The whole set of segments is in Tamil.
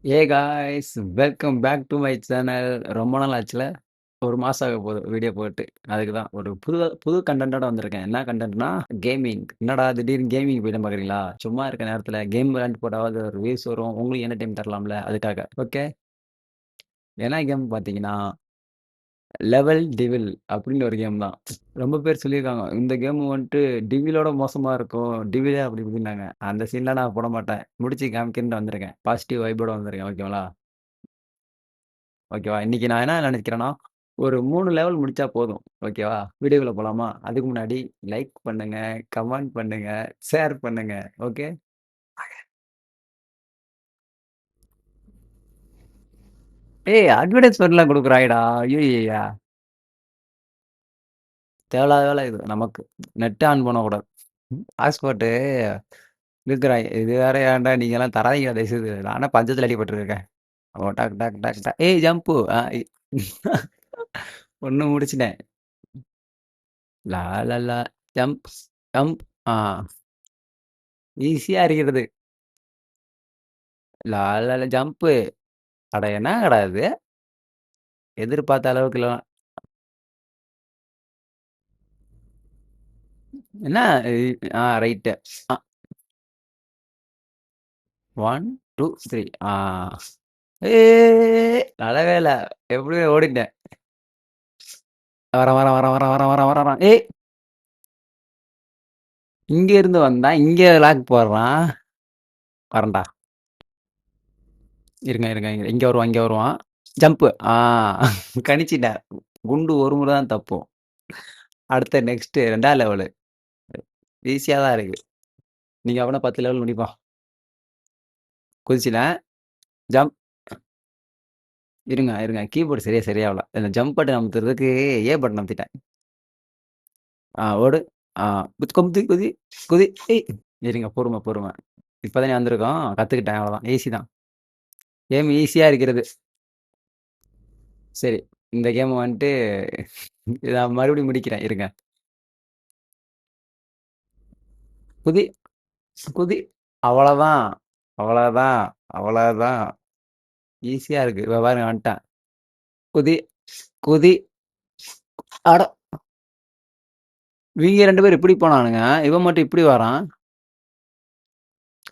A guys welcome back to my channel. ரொம்ப நாள் ஆச்சுல. ஒரு மாசம் ஆக போகுது வீடியோ போட்டு. அதுக்கு தான் ஒரு புது புது கண்டென்ட்டோட வந்திருக்கேன். என்ன கண்டென்ட்னா கேமிங். என்னடா திடீர்னு கேமிங் போயிட்டேன் பார்க்குறீங்களா? சும்மா இருக்க நேரத்தில் கேம் விளையாண்டு போட்டாவது ஒரு வியூஸ் வரும். உங்களுக்கு என்டர்டைன்மெண்ட் தரலாம்ல அதுக்காக. ஓகே. என்ன கேம் பார்த்தீங்கன்னா லெவல் டிவில் அப்படின்னு ஒரு கேம் தான். ரொம்ப பேர் சொல்லியிருக்காங்க இந்த கேம் வந்துட்டு டிவிலோட மோசமா இருக்கும். டிவிலே அப்படி இப்படின்னாங்க. அந்த சீன்லாம் நான் போட மாட்டேன். முடிச்சு காமிக்கிறேன்னு வந்திருக்கேன். பாசிட்டிவ் வைபோட வந்திருக்கேன். ஓகேங்களா? ஓகேவா? இன்னைக்கு நான் என்ன நினைக்கிறேன்னா, ஒரு 3 லெவல் முடிச்சா போதும். ஓகேவா? வீடியோக்குள்ள போலாமா? அதுக்கு முன்னாடி லைக் பண்ணுங்க, கமெண்ட் பண்ணுங்க, ஷேர் பண்ணுங்க. ஓகே? ஏய் அட்வர்டைஸ்மென்ட்லாம் குடுக்குறாய்டா. ஐய்யய்யயா! தேவையில்லாத வேலை இது நமக்கு. நெட் ஆன் பண்ணக்கூடாது. ஹாட்ஸ்பாட்டு இழுக்குறாய்ங்க. இது வேற ஏன்டா நீங்கலாம் தராதீங்கடா தயவுசெய்து. நானே பஞ்சத்துல அடிபட்டுருக்கேன். ஓ டக் டக் டக் டக். ஏய் ஜம்பு. ஒண்ணு முடிச்சுட்டேன். லா லா லா. Jump jump. ஆ ஈஸியா இருக்கிறது. லால ஜம்ப்பு. அட என்னங்கடா இது? எதிர்பார்த்த அளவுக்குலாம் என்ன ரைட்டு. அ 1, 2, 3 நல்ல வேள. எப்படியோ ஓடிட்டேன். வரேன், வரேன், வரேன், வரேன், வரேன், வரேன், வரேன், வரேன். இங்க இருந்து வந்தான். இங்க லாக் போடுறான். வரேன்டா. இருங்க, இருங்க, இருங்க. இங்க வருவான், இங்க வருவான். ஜம்ப்பு. கணிச்சிட்டேன். குண்டு ஒரு முறை தான் தப்பும். அடுத்த நெக்ஸ்ட் 2வது லெவலு. ஈஸியா தான் இருக்கு. நீங்க அப்பனா 10 லெவல் முடிப்பா. குதிச்சுட்டேன். ஜம்ப். இருங்க, இருங்க. கீபோர்டு சரியாவல. இந்த ஜம்ப் பட்டன் அமுத்துறதுக்கு ஏ பட்டன் அமுத்திட்டேன். ஓடு. ஆ குதி, குதி, குதி. ஏய்! இருங்க பொறும, பொறும. இப்பதானே வந்திருக்கோம். கத்துக்கிட்டேன் அவ்வளோதான். ஈஸி தான். கேம் ஈஸியா இருக்கிறது. சரி. இந்த கேம வந்துட்டு நான் மறுபடியும் முடிக்கிறேன். இருங்க. குதி, குதி. அவ்வளோதான். அவ்வளோதான். அவ்வளோதான். ஈஸியா இருக்கு. இப்ப பாருங்க வந்துட்டேன். குதி, குதி. அட! இவங்க 2 பேரும் இப்படி போனானுங்க. இவன் மட்டும் இப்படி வரான்.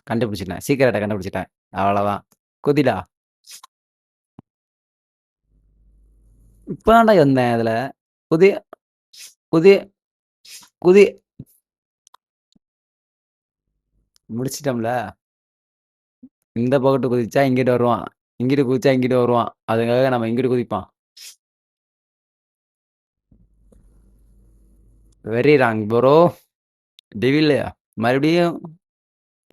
கண்டுபிடிச்சுட்டேன். சீக்கிரட்ட கண்டுபிடிச்சுட்டேன். அவ்வளோதான். குதிடா. இப்பதான்டா வந்தேன் அதுல. குதி, குதி, குதி. முடிச்சிட்டோம்ல. இந்த பக்கட்டு குதிச்சா இங்கிட்டு வருவான். இங்கிட்டு குதிச்சா இங்கிட்டு வருவான். அதுக்காக நம்ம இங்கிட்டு குதிப்போம். Very wrong bro. டெவில் மறுபடியும்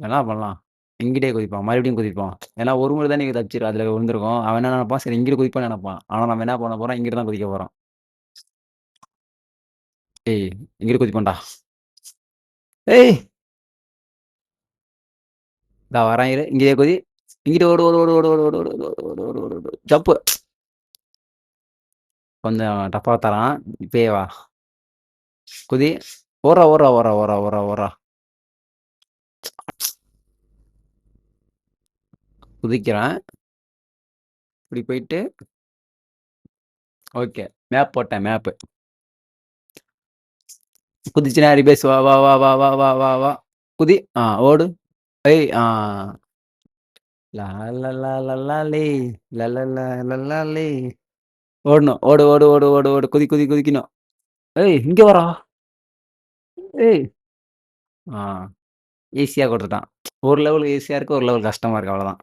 என்ன பண்ணலாம்? இங்கிட்டே குதிப்பான். மறுபடியும் குதிப்பான். ஏன்னா ஒரு முறை தான் நீங்க தப்பிச்சிரு அதுல விழுந்திருக்கோம். அவன் என்ன நினைப்பான், சரி இங்கிட்டு குதிப்பான்னு நினைப்பான். ஆனா நம்ம என்ன பண்ண போறோம், இங்கிட்டு தான் குதிக்க போறோம். ஏய் இங்கிட்டு குதிப்போம்டா. ஏய் இதா வரேன் இரு. இங்கேயே குதி. இங்கிட்டு ஓடு ஓடு ஓடு ஓடு ஓடு ஓடு ஓடு ஓடு ஓடு ஓடு ஓடு ஓடு. ஜம்ப். கொஞ்சம் டஃப்பா தரான். இப்பயே வா. குதி. ஓடுறா ஓடுறா ஓடுறா ஓடுறா ஓடுறா ஓடுறா. குதிக்கிறேன். இப்படி போயிட்டு ஓகே. மேப் போட்டேன் மேப்பு. குதிச்சுனா ரிபேஸ் வா வா வா வா வா வா வா வா. குதி. ஓடு. ஏய் லா லா லா லா லா லே. லா லா லா லா லா லே. ஓடணும். ஓடு ஓடு ஓடு ஓடு ஓடு. குதி குதி குதிக்கணும். ஏய் இங்க வாடா. ஏய் ஆ ஈஸியா கொடுத்துட்டான். ஒரு லெவல் ஈஸியா இருக்கு. ஒரு லெவல் கஷ்டமா இருக்கு. அவ்வளோதான்.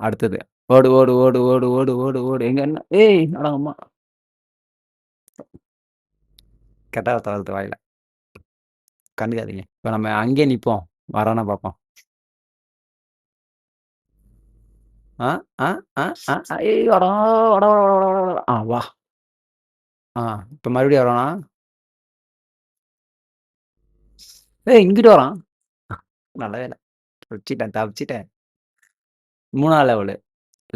அடுத்தது. ஓடு ஓடு ஓடு ஓடு ஓடு ஓடு ஓடு. எங்க என்ன அட அம்மா. கெட்ட வார்த்தை வருது வாயில. கண்டுக்காதீங்க. இப்ப நம்ம அங்கேயே நிப்போம். வரானா பார்ப்போம். ஆ ஆ ஆ ஆ ஏய் வாடா வாடா வாடா வாடா வாடா வாடா. வா. ஆ இப்ப மறுபடியும் வரானா? ஏய் இங்கிட்டு வரான். நல்ல வேளை. தப்பிச்சிட்டேன் தப்பிச்சிட்டேன். 3வது லெவலு.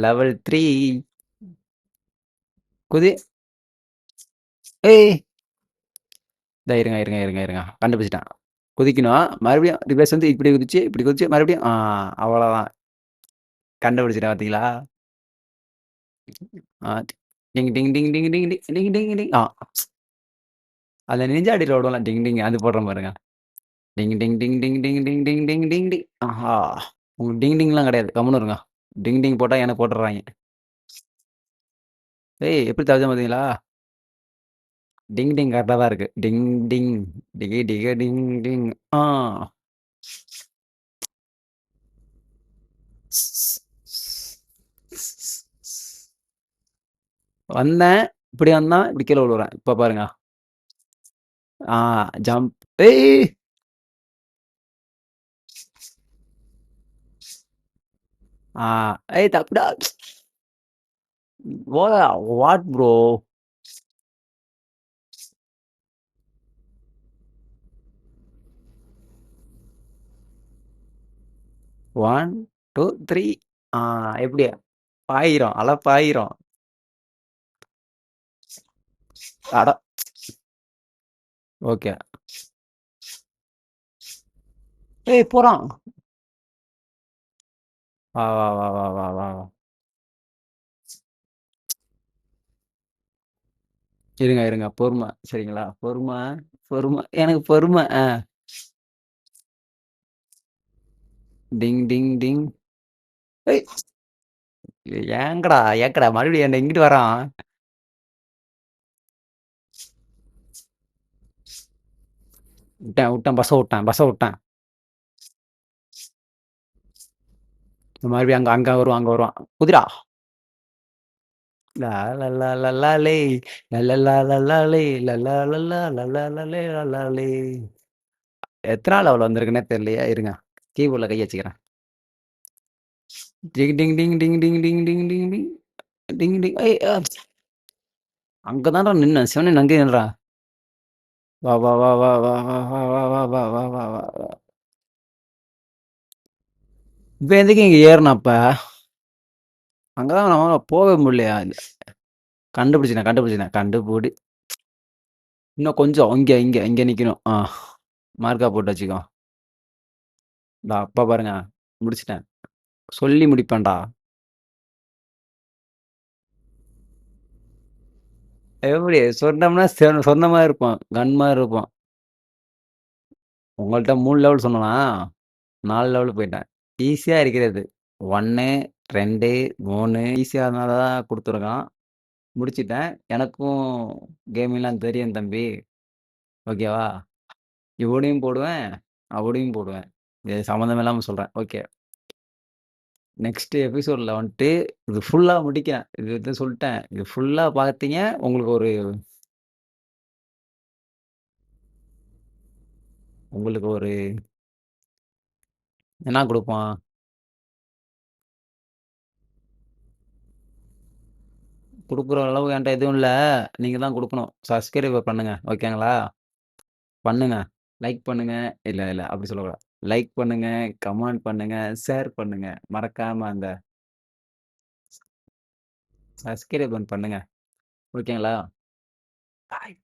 லெவல் 3. குதி. ஏய் இதோ இருங்க இருங்க இருங்க இருங்க. கண்டுபிடிச்சிட்டேன். குதிக்கணும். மறுபடியும் ரிவர்ஸ் வந்து இப்படி குதிச்சு இப்படி குதிச்சு மறுபடியும் அவ்வளோதான். கண்டுபிடிச்சுட்டேன் பார்த்தீங்களா? ஆ. டிங் டிங் டிங் டிங் டிங் டிங் டிங் டிங் டிங். அந்த நிஞ்சா அடியில ஓடும்ல டிங் டிங் அது போடுறேன் பாருங்க. டிங் டிங் டிங் டிங் டிங் டிங் டிங் டிங் டிங் டிங். ஆஹா! உங்களுக்கு டிங் டிங்லாம் கிடையாது. கம்முனு இருங்க. டிங் டிங் போட்டா எனக்கு போட்டுர்றாய்ங்க. ஏய் எப்படி தவிச்சேன் பார்த்தீங்களா? டிங் டிங் கரெக்ட்டா தான் இருக்கு. டிங் டிங். டிகி டிக டிங் டிங். ஆ. வந்தேன். இப்படி வந்தான். இப்படி கீழ விழுவுறேன். இப்ப பாருங்க. ஆ ஜம்ப். ஏய்! ஆ. ஏய் தப்புடா. What bro? 1, 2, 3. ஆ எப்படி? பாயிரும். அல பாயிரும். அட! ஓகே. ஏய் போறான். வா, வா, வா, வா, வா, வா, வா. இருங்க, இருங்க. பொறும. சரிங்களா? பொறும, பொறும. எனக்கு பொறும. டிங், டிங், டிங். ஏய்! ஏங்கடா? ஏன்கடா? மறுபடியும் என்ன இங்கிட்டு வரான்? விட்டேன், பஸ்ஸ விட்டேன், பஸ்ஸ விட்டேன். மறுபடியும் அங்க அங்க வருவான், அங்க வருவான். குதிரா. லா லா லா லா லா லே. லா லா லா லா லா லே. லா லா லா லா லா லா லா லே லா லா லே. எத்தனாவது லெவல் வந்திருக்குன்னே தெரியலையே. இருங்க. கீபோர்ட்ல கை வச்சுக்கிறேன். டிங் டிங் டிங் டிங் டிங் டிங் டிங் டிங் டிங். டிங் டிங். ஏய் அங்க தான்டா நின்னேன். சிவனேன்னு அங்கேயே நில்றா. வா வா வா வா வா வா வா வா வா வா வா வா வா வா. இப்ப எதுக்கு இங்க ஏறுன அப்ப? அங்கதான் நம்மளால போகவே முடியலையா? கண்டுபிடிச்சிட்டேன், கண்டுபிடிச்சிட்டேன். இன்னும் கொஞ்சம். இங்க இங்க இங்க நிக்கணும். மார்க்கா போட்டு வச்சுக்கோ. இந்தா அப்ப பாருங்க. முடிச்சிட்டேன். சொல்லி முடிப்பேன்டா. எப்படி? சொன்னோம்னா சொன்ன மாரி இருப்போம். கன் மாரி இருப்போம். உங்கள்ட்ட 3 லெவல் சொன்னனா? 4 லெவல் போயிட்டேன். ஈஸியா இருக்கிறது. 1, 2, 3 ஈஸியா இருந்ததா குடுத்துருக்கான். முடிச்சுட்டேன். எனக்கும் கேமிங்லாம் தெரியும் தம்பி. ஓகேவா? இவனையும் போடுவேன், அவனையும் போடுவேன். இது சம்மந்தம் இல்லாம சொல்றேன். ஓகே. நெக்ஸ்ட் எபிசோட்ல வந்துட்டு இது ஃபுல்லா முடிக்கிறேன். இது சொல்ட்டேன். இது ஃபுல்லா பார்த்தீங்க, உங்களுக்கு ஒரு உங்களுக்கு ஒரு என்ன குடுப்பான்? குடுக்குற அளவு என்ட்ட எதுவும் இல்ல. நீங்க தான் குடுக்கணும். சப்ஸ்கிரைப் பண்ணுங்க. ஓகேங்களா? பண்ணுங்க. லைக் பண்ணுங்க. இல்ல, இல்ல அப்படி சொல்லக்கூடாது. லைக் பண்ணுங்க, கமெண்ட் பண்ணுங்க, ஷேர் பண்ணுங்க. மறக்காம அந்த சப்ஸ்கிரைப் பண்ணுங்க. ஓகேங்களா? பாய்.